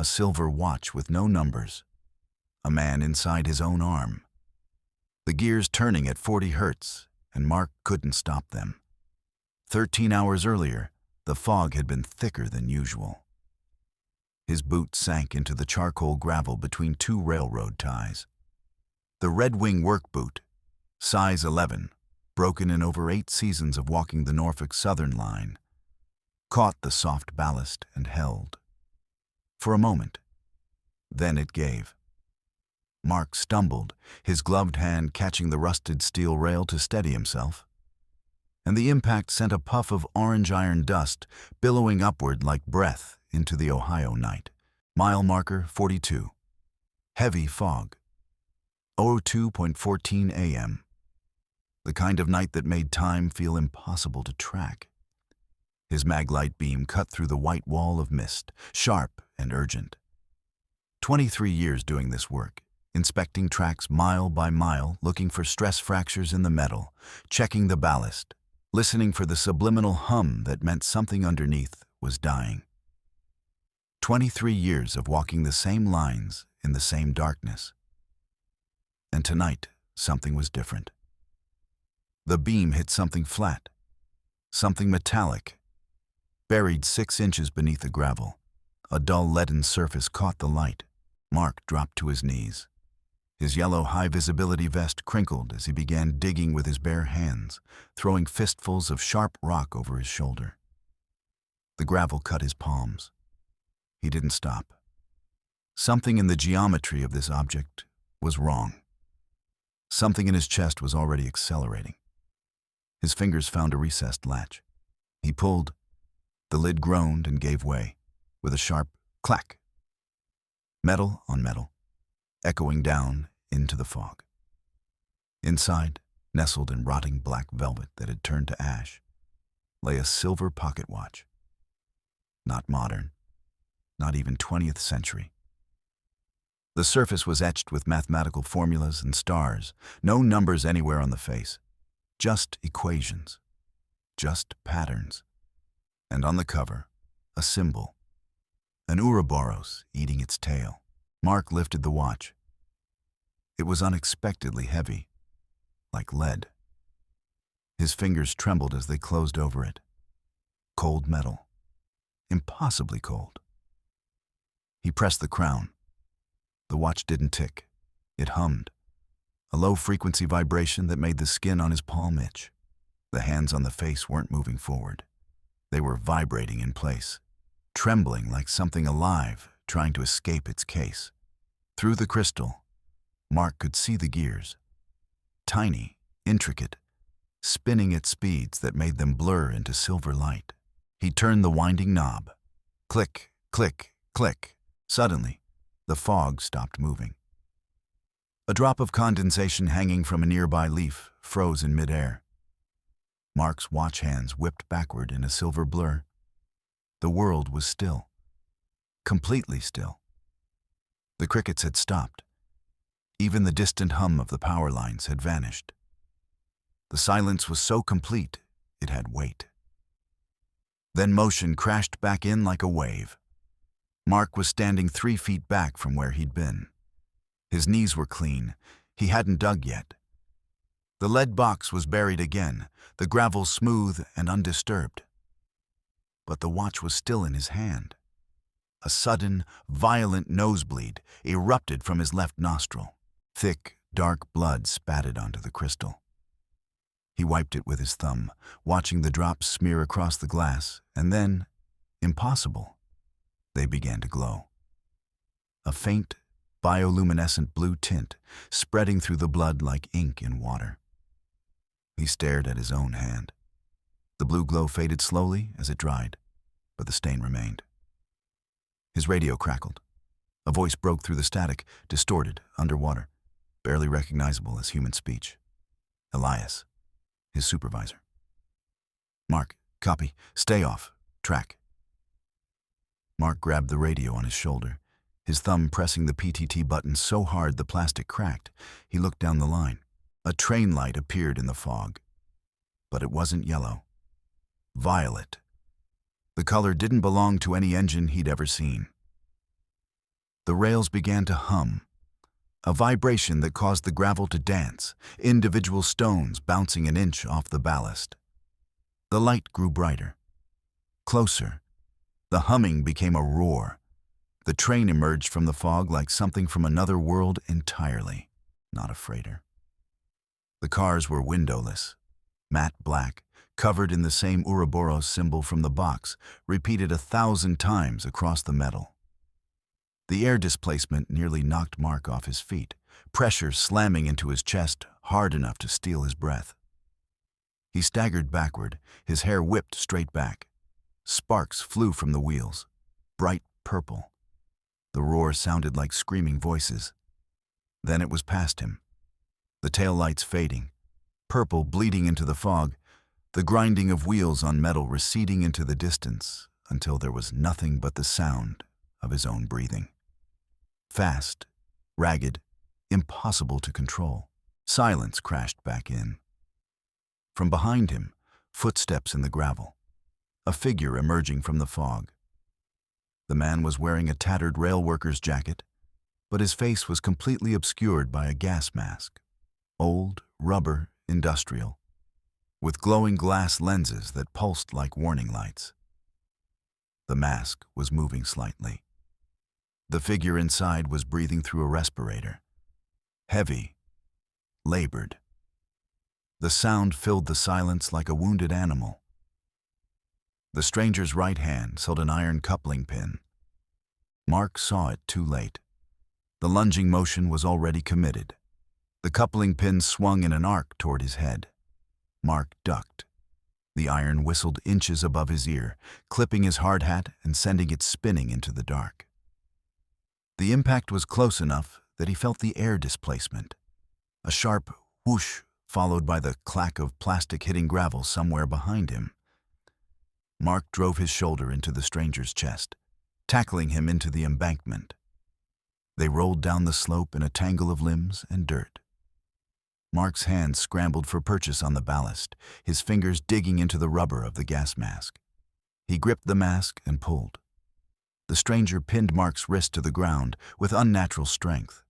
silver watch with no numbers, a man inside his own arm. The gears turning at 40 hertz, and Mark couldn't stop them. 13 hours earlier, the fog had been thicker than usual. His boot sank into the charcoal gravel between two railroad ties. The Red Wing work boot, size 11, broken in over 8 seasons of walking the Norfolk Southern line, caught the soft ballast and held. For a moment, then it gave. Mark stumbled, his gloved hand catching the rusted steel rail to steady himself, and the impact sent a puff of orange iron dust billowing upward like breath into the Ohio night. Mile marker 42. Heavy fog. 02:14 a.m. The kind of night that made time feel impossible to track. His maglite beam cut through the white wall of mist, sharp and urgent. 23 years doing this work, inspecting tracks mile by mile, looking for stress fractures in the metal, checking the ballast, listening for the subliminal hum that meant something underneath was dying. 23 years of walking the same lines in the same darkness. And tonight, something was different. The beam hit something flat, something metallic. Buried 6 inches beneath the gravel, a dull leaden surface caught the light. Mark dropped to his knees. His yellow high-visibility vest crinkled as he began digging with his bare hands, throwing fistfuls of sharp rock over his shoulder. The gravel cut his palms. He didn't stop. Something in the geometry of this object was wrong. Something in his chest was already accelerating. His fingers found a recessed latch. He pulled. The lid groaned and gave way, with a sharp clack. Metal on metal, echoing down into the fog. Inside, nestled in rotting black velvet that had turned to ash, lay a silver pocket watch. Not modern, not even 20th century. The surface was etched with mathematical formulas and stars, no numbers anywhere on the face, just equations, just patterns. And on the cover, a symbol, an Ouroboros eating its tail. Mark lifted the watch. It was unexpectedly heavy, like lead. His fingers trembled as they closed over it. Cold metal, impossibly cold. He pressed the crown. The watch didn't tick. It hummed, a low-frequency vibration that made the skin on his palm itch. The hands on the face weren't moving forward. They were vibrating in place, trembling like something alive trying to escape its case. Through the crystal, Mark could see the gears, tiny, intricate, spinning at speeds that made them blur into silver light. He turned the winding knob. Click, click, click. Suddenly, the fog stopped moving. A drop of condensation hanging from a nearby leaf froze in midair. Mark's watch hands whipped backward in a silver blur. The world was still. Completely still. The crickets had stopped. Even the distant hum of the power lines had vanished. The silence was so complete, it had weight. Then motion crashed back in like a wave. Mark was standing 3 feet back from where he'd been. His knees were clean. He hadn't dug yet. The lead box was buried again, the gravel smooth and undisturbed. But the watch was still in his hand. A sudden, violent nosebleed erupted from his left nostril. Thick, dark blood spattered onto the crystal. He wiped it with his thumb, watching the drops smear across the glass, and then, impossible, they began to glow. A faint, bioluminescent blue tint spreading through the blood like ink in water. He stared at his own hand. The blue glow faded slowly as it dried, but the stain remained. His radio crackled. A voice broke through the static, distorted, underwater, barely recognizable as human speech. Elias, his supervisor. Mark, copy. Stay off. Track. Mark grabbed the radio on his shoulder, his thumb pressing the PTT button so hard the plastic cracked. He looked down the line. A train light appeared in the fog. But it wasn't yellow. Violet. The color didn't belong to any engine he'd ever seen. The rails began to hum, a vibration that caused the gravel to dance, individual stones bouncing an inch off the ballast. The light grew brighter, closer. The humming became a roar. The train emerged from the fog like something from another world entirely, not a freighter. The cars were windowless, matte black, covered in the same Ouroboros symbol from the box, repeated 1,000 times across the metal. The air displacement nearly knocked Mark off his feet, pressure slamming into his chest hard enough to steal his breath. He staggered backward, his hair whipped straight back. Sparks flew from the wheels, bright purple. The roar sounded like screaming voices. Then it was past him, the taillights fading, purple bleeding into the fog, the grinding of wheels on metal receding into the distance until there was nothing but the sound of his own breathing. Fast, ragged, impossible to control. Silence crashed back in. From behind him, footsteps in the gravel, a figure emerging from the fog. The man was wearing a tattered rail worker's jacket, but his face was completely obscured by a gas mask, old, rubber, industrial, with glowing glass lenses that pulsed like warning lights. The mask was moving slightly. The figure inside was breathing through a respirator, heavy, labored. The sound filled the silence like a wounded animal. The stranger's right hand held an iron coupling pin. Mark saw it too late. The lunging motion was already committed. The coupling pin swung in an arc toward his head. Mark ducked. The iron whistled inches above his ear, clipping his hard hat and sending it spinning into the dark. The impact was close enough that he felt the air displacement, a sharp whoosh followed by the clack of plastic hitting gravel somewhere behind him. Mark drove his shoulder into the stranger's chest, tackling him into the embankment. They rolled down the slope in a tangle of limbs and dirt. Mark's hands scrambled for purchase on the ballast, his fingers digging into the rubber of the gas mask. He gripped the mask and pulled. The stranger pinned Mark's wrist to the ground with unnatural strength.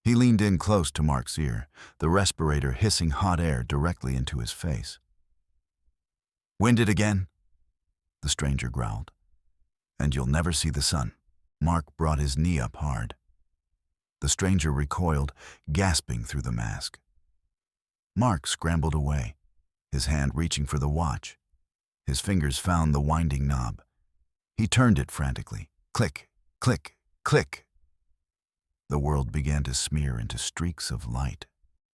He leaned in close to Mark's ear, the respirator hissing hot air directly into his face. "Winded again?" the stranger growled. "And you'll never see the sun." Mark brought his knee up hard. The stranger recoiled, gasping through the mask. Mark scrambled away, his hand reaching for the watch. His fingers found the winding knob. He turned it frantically. Click, click, click. The world began to smear into streaks of light.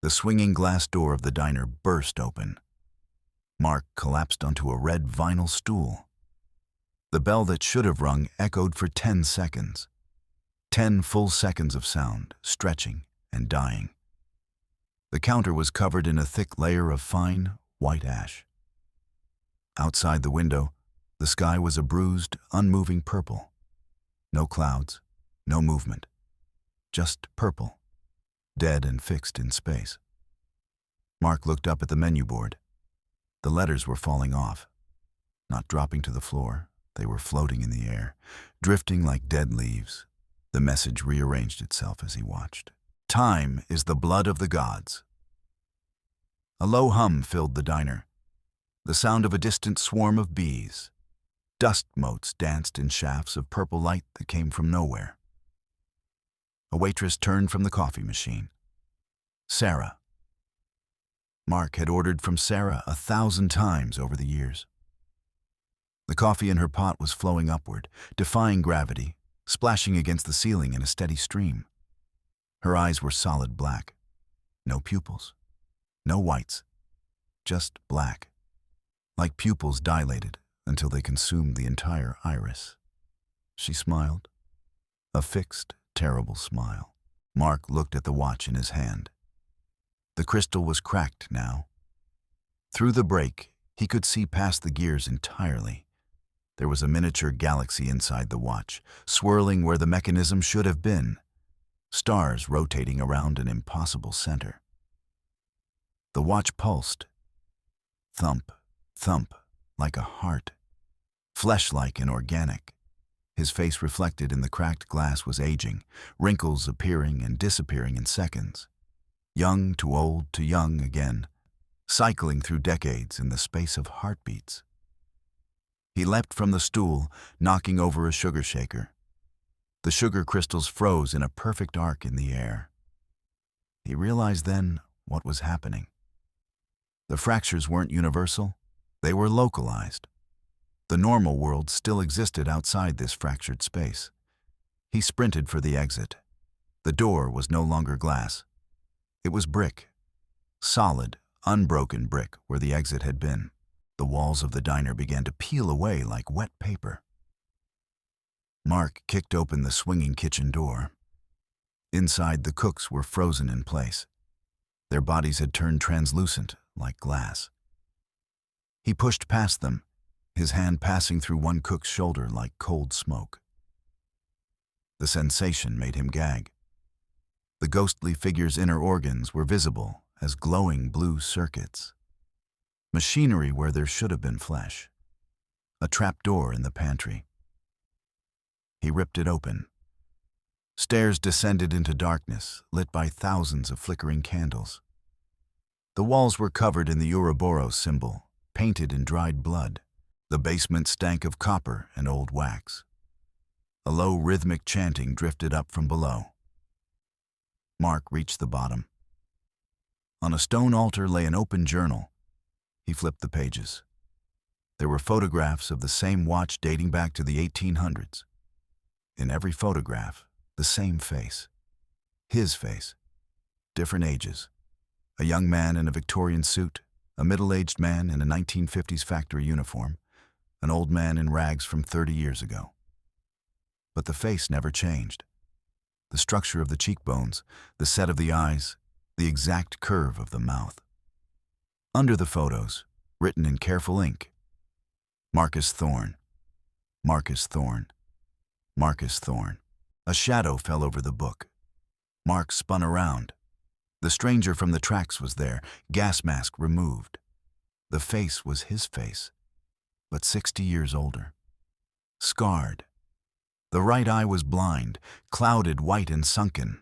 The swinging glass door of the diner burst open. Mark collapsed onto a red vinyl stool. The bell that should have rung echoed for 10 seconds. 10 full seconds of sound, stretching and dying. The counter was covered in a thick layer of fine, white ash. Outside the window, the sky was a bruised, unmoving purple. No clouds, no movement. Just purple, dead and fixed in space. Mark looked up at the menu board. The letters were falling off, not dropping to the floor. They were floating in the air, drifting like dead leaves. The message rearranged itself as he watched. Time is the blood of the gods. A low hum filled the diner, the sound of a distant swarm of bees. Dust motes danced in shafts of purple light that came from nowhere. A waitress turned from the coffee machine. Sarah. Mark had ordered from Sarah 1,000 times over the years. The coffee in her pot was flowing upward, defying gravity, splashing against the ceiling in a steady stream. Her eyes were solid black. No pupils. No whites. Just black. Like pupils dilated until they consumed the entire iris. She smiled. A fixed, terrible smile. Mark looked at the watch in his hand. The crystal was cracked now. Through the break, he could see past the gears entirely. There was a miniature galaxy inside the watch, swirling where the mechanism should have been, stars rotating around an impossible center. The watch pulsed. Thump, thump, like a heart, flesh-like and organic. His face reflected in the cracked glass was aging, wrinkles appearing and disappearing in seconds. Young to old to young again, cycling through decades in the space of heartbeats. He leapt from the stool, knocking over a sugar shaker. The sugar crystals froze in a perfect arc in the air. He realized then what was happening. The fractures weren't universal, they were localized. The normal world still existed outside this fractured space. He sprinted for the exit. The door was no longer glass. It was brick. Solid, unbroken brick where the exit had been. The walls of the diner began to peel away like wet paper. Mark kicked open the swinging kitchen door. Inside, the cooks were frozen in place. Their bodies had turned translucent, like glass. He pushed past them, his hand passing through one cook's shoulder like cold smoke. The sensation made him gag. The ghostly figure's inner organs were visible as glowing blue circuits. Machinery where there should have been flesh. A trap door in the pantry. He ripped it open. Stairs descended into darkness, lit by thousands of flickering candles. The walls were covered in the Ouroboros symbol, painted in dried blood. The basement stank of copper and old wax. A low rhythmic chanting drifted up from below. Mark reached the bottom. On a stone altar lay an open journal. He flipped the pages. There were photographs of the same watch dating back to the 1800s. In every photograph, the same face. His face. Different ages. A young man in a Victorian suit, a middle-aged man in a 1950s factory uniform, an old man in rags from 30 years ago. But the face never changed. The structure of the cheekbones, the set of the eyes, the exact curve of the mouth. Under the photos, written in careful ink, Marcus Thorne, Marcus Thorne, Marcus Thorne. A shadow fell over the book. Mark spun around. The stranger from the tracks was there, gas mask removed. The face was his face, but 60 years older. Scarred. The right eye was blind, clouded, white, and sunken.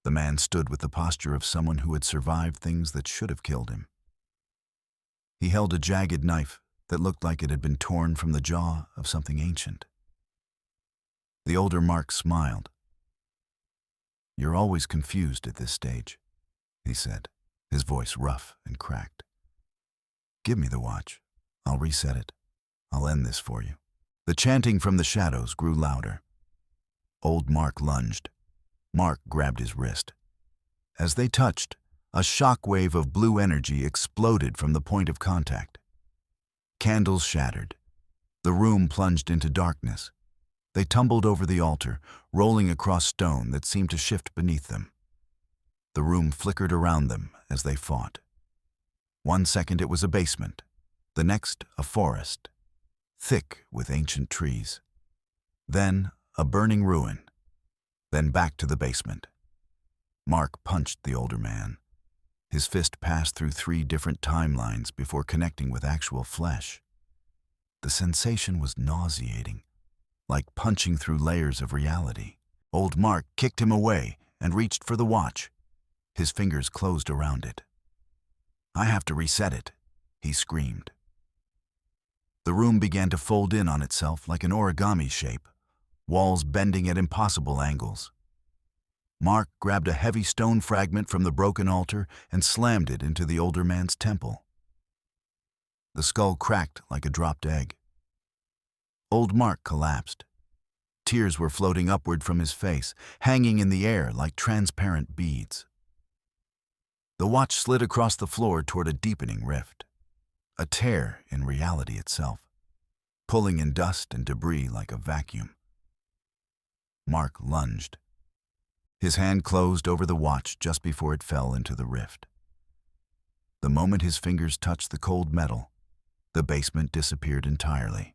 The man stood with the posture of someone who had survived things that should have killed him. He held a jagged knife that looked like it had been torn from the jaw of something ancient. The older Mark smiled. "You're always confused at this stage," he said, his voice rough and cracked. "Give me the watch. I'll reset it. I'll end this for you." The chanting from the shadows grew louder. Old Mark lunged. Mark grabbed his wrist. As they touched, a shock wave of blue energy exploded from the point of contact. Candles shattered. The room plunged into darkness. They tumbled over the altar, rolling across stone that seemed to shift beneath them. The room flickered around them as they fought. One second it was a basement, the next a forest, thick with ancient trees. Then a burning ruin, then back to the basement. Mark punched the older man. His fist passed through 3 different timelines before connecting with actual flesh. The sensation was nauseating, like punching through layers of reality. Old Mark kicked him away and reached for the watch. His fingers closed around it. "I have to reset it," he screamed. The room began to fold in on itself like an origami shape, walls bending at impossible angles. Mark grabbed a heavy stone fragment from the broken altar and slammed it into the older man's temple. The skull cracked like a dropped egg. Old Mark collapsed. Tears were floating upward from his face, hanging in the air like transparent beads. The watch slid across the floor toward a deepening rift, a tear in reality itself, pulling in dust and debris like a vacuum. Mark lunged. His hand closed over the watch just before it fell into the rift. The moment his fingers touched the cold metal, the basement disappeared entirely.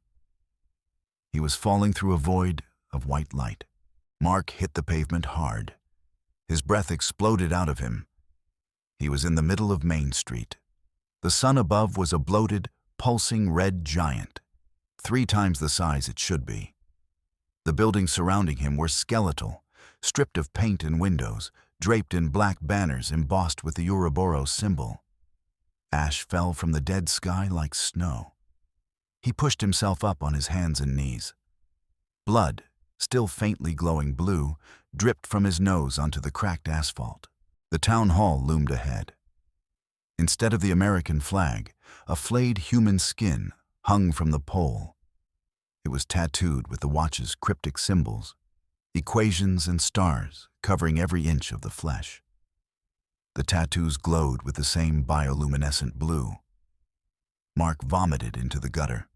He was falling through a void of white light. Mark hit the pavement hard. His breath exploded out of him. He was in the middle of Main Street. The sun above was a bloated, pulsing red giant, 3 times the size it should be. The buildings surrounding him were skeletal, stripped of paint and windows, draped in black banners embossed with the Ouroboros symbol. Ash fell from the dead sky like snow. He pushed himself up on his hands and knees. Blood, still faintly glowing blue, dripped from his nose onto the cracked asphalt. The town hall loomed ahead. Instead of the American flag, a flayed human skin hung from the pole. It was tattooed with the watch's cryptic symbols, equations and stars covering every inch of the flesh. The tattoos glowed with the same bioluminescent blue. Mark vomited into the gutter.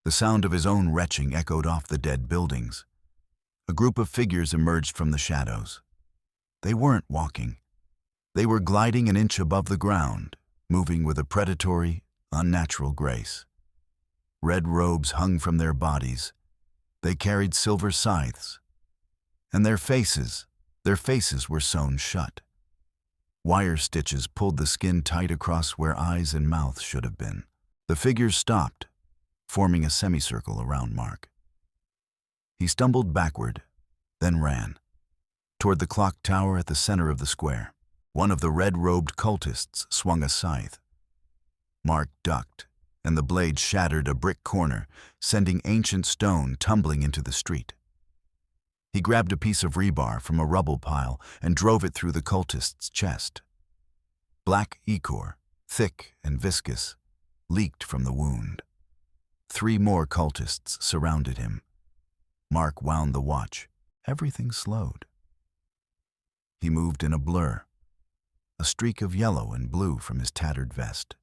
The sound of his own retching echoed off the dead buildings. A group of figures emerged from the shadows. They weren't walking. They were gliding an inch above the ground, moving with a predatory, unnatural grace. Red robes hung from their bodies. They carried silver scythes. And their faces were sewn shut. Wire stitches pulled the skin tight across where eyes and mouth should have been. The figures stopped, forming a semicircle around Mark. He stumbled backward, then ran, toward the clock tower at the center of the square. One of the red-robed cultists swung a scythe. Mark ducked, and the blade shattered a brick corner, sending ancient stone tumbling into the street. He grabbed a piece of rebar from a rubble pile and drove it through the cultist's chest. Black ichor, thick and viscous, leaked from the wound. 3 more cultists surrounded him. Mark wound the watch. Everything slowed. He moved in a blur, a streak of yellow and blue from his tattered vest.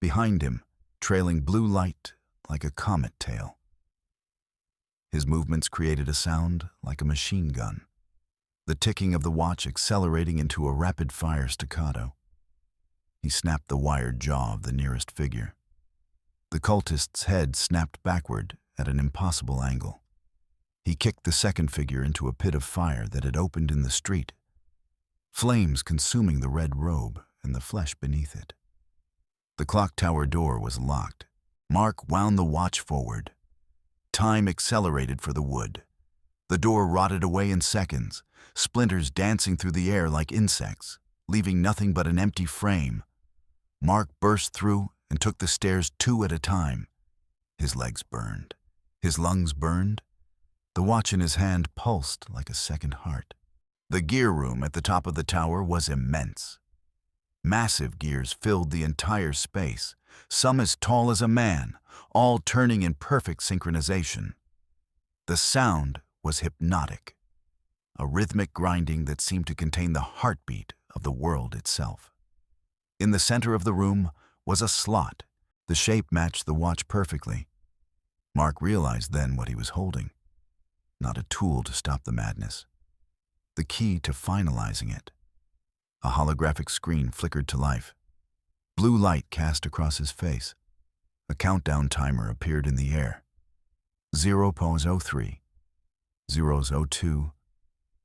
Behind him, trailing blue light like a comet tail. His movements created a sound like a machine gun, the ticking of the watch accelerating into a rapid-fire staccato. He snapped the wired jaw of the nearest figure. The cultist's head snapped backward at an impossible angle. He kicked the second figure into a pit of fire that had opened in the street, flames consuming the red robe and the flesh beneath it. The clock tower door was locked. Mark wound the watch forward. Time accelerated for the wood. The door rotted away in seconds, splinters dancing through the air like insects, leaving nothing but an empty frame. Mark burst through and took the stairs 2 at a time. His legs burned. His lungs burned. The watch in his hand pulsed like a second heart. The gear room at the top of the tower was immense. Massive gears filled the entire space, some as tall as a man, all turning in perfect synchronization. The sound was hypnotic, a rhythmic grinding that seemed to contain the heartbeat of the world itself. In the center of the room was a slot. The shape matched the watch perfectly. Mark realized then what he was holding. Not a tool to stop the madness. The key to finalizing it. A holographic screen flickered to life. Blue light cast across his face. A countdown timer appeared in the air. 0.03, 0.02,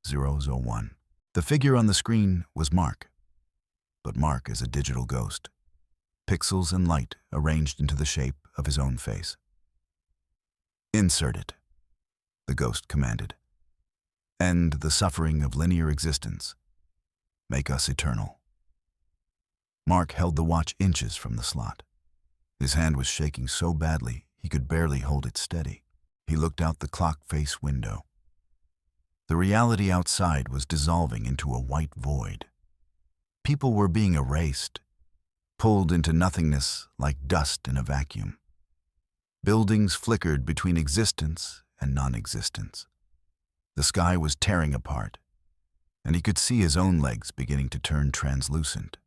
0.01. The figure on the screen was Mark. But Mark is a digital ghost. Pixels and light arranged into the shape of his own face. Insert it, the ghost commanded. End the suffering of linear existence. Make us eternal. Mark held the watch inches from the slot. His hand was shaking so badly he could barely hold it steady. He looked out the clock face window. The reality outside was dissolving into a white void. People were being erased, pulled into nothingness like dust in a vacuum. Buildings flickered between existence and non-existence. The sky was tearing apart, and he could see his own legs beginning to turn translucent.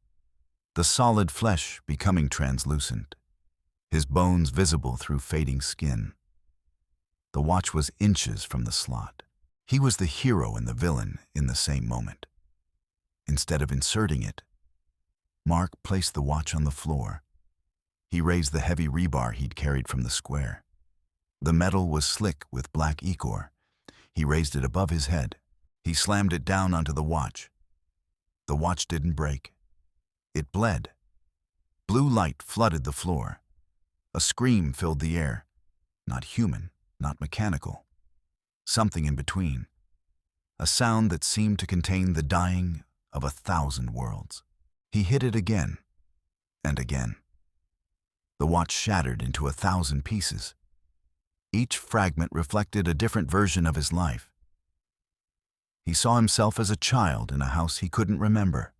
The solid flesh becoming translucent, his bones visible through fading skin. The watch was inches from the slot. He was the hero and the villain in the same moment. Instead of inserting it, Mark placed the watch on the floor. He raised the heavy rebar he'd carried from the square. The metal was slick with black ichor. He raised it above his head. He slammed it down onto the watch. The watch didn't break. It bled. Blue light flooded the floor. A scream filled the air. Not human, not mechanical. something in between, a sound that seemed to contain the dying of 1,000 worlds. He hit it again and again. The watch shattered into 1,000 pieces. Each fragment reflected a different version of his life. He saw himself as a child in a house he couldn't remember,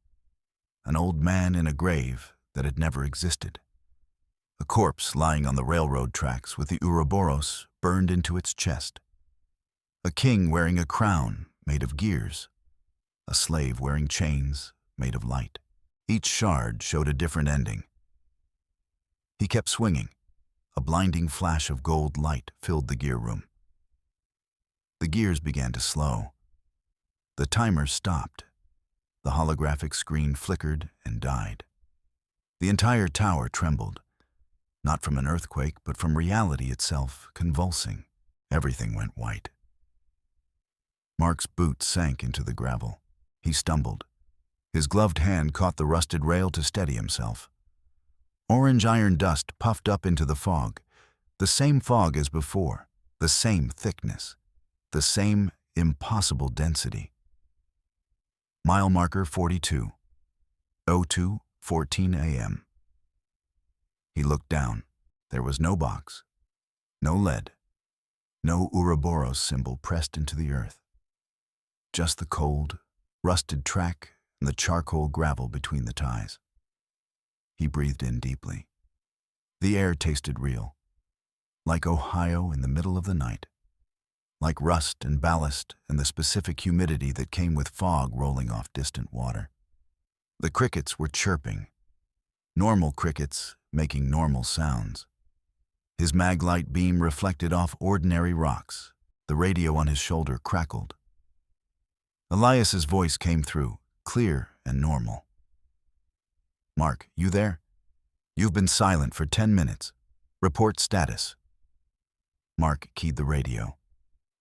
an old man in a grave that had never existed, a corpse lying on the railroad tracks with the Ouroboros burned into its chest, a king wearing a crown made of gears, a slave wearing chains made of light. Each shard showed a different ending. He kept swinging. A blinding flash of gold light filled the gear room. The gears began to slow. The timer stopped. The holographic screen flickered and died. The entire tower trembled, not from an earthquake, but from reality itself convulsing. Everything went white. Mark's boot sank into the gravel. He stumbled. His gloved hand caught the rusted rail to steady himself. Orange iron dust puffed up into the fog, the same fog as before, the same thickness, the same impossible density. Mile marker 42, 02:14 a.m. He looked down. There was no box, no lead, no Ouroboros symbol pressed into the earth. Just the cold, rusted track and the charcoal gravel between the ties. He breathed in deeply. The air tasted real, like Ohio in the middle of the night, like rust and ballast and the specific humidity that came with fog rolling off distant water. The crickets were chirping, normal crickets making normal sounds. His maglite beam reflected off ordinary rocks. The radio on his shoulder crackled. Elias's voice came through, clear and normal. "Mark, you there? You've been silent for 10 minutes. Report status." Mark keyed the radio.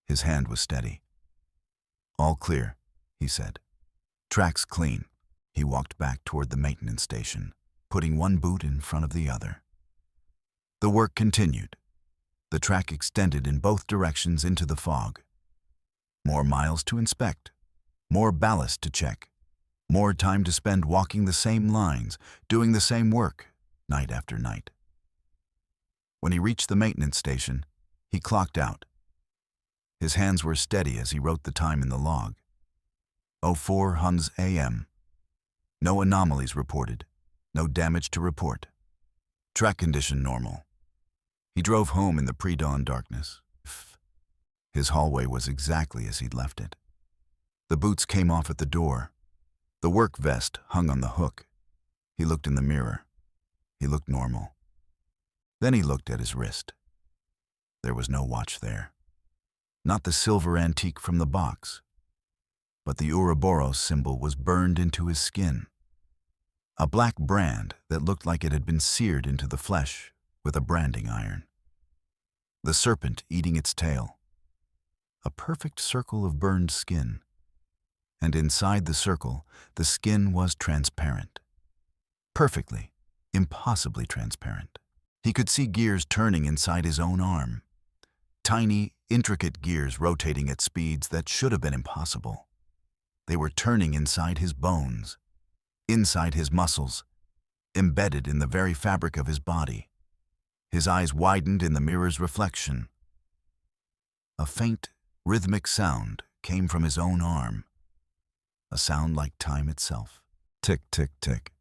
His hand was steady. "All clear," he said. "Track's clean." He walked back toward the maintenance station, putting one boot in front of the other. The work continued. The track extended in both directions into the fog. More miles to inspect, more ballast to check, more time to spend walking the same lines, doing the same work, night after night. When he reached the maintenance station, he clocked out. His hands were steady as he wrote the time in the log. 04 Huns a.m. No anomalies reported, no damage to report. Track condition normal. He drove home in the pre-dawn darkness. His hallway was exactly as he'd left it. The boots came off at the door. The work vest hung on the hook. He looked in the mirror. He looked normal. Then he looked at his wrist. There was no watch there. Not the silver antique from the box, but the Ouroboros symbol was burned into his skin. A black brand that looked like it had been seared into the flesh with a branding iron. The serpent eating its tail. A perfect circle of burned skin. And inside the circle, the skin was transparent. Perfectly, impossibly transparent. He could see gears turning inside his own arm. Tiny, intricate gears rotating at speeds that should have been impossible. They were turning inside his bones, inside his muscles, embedded in the very fabric of his body. His eyes widened in the mirror's reflection. A faint, rhythmic sound came from his own arm. A sound like time itself. Tick, tick, tick.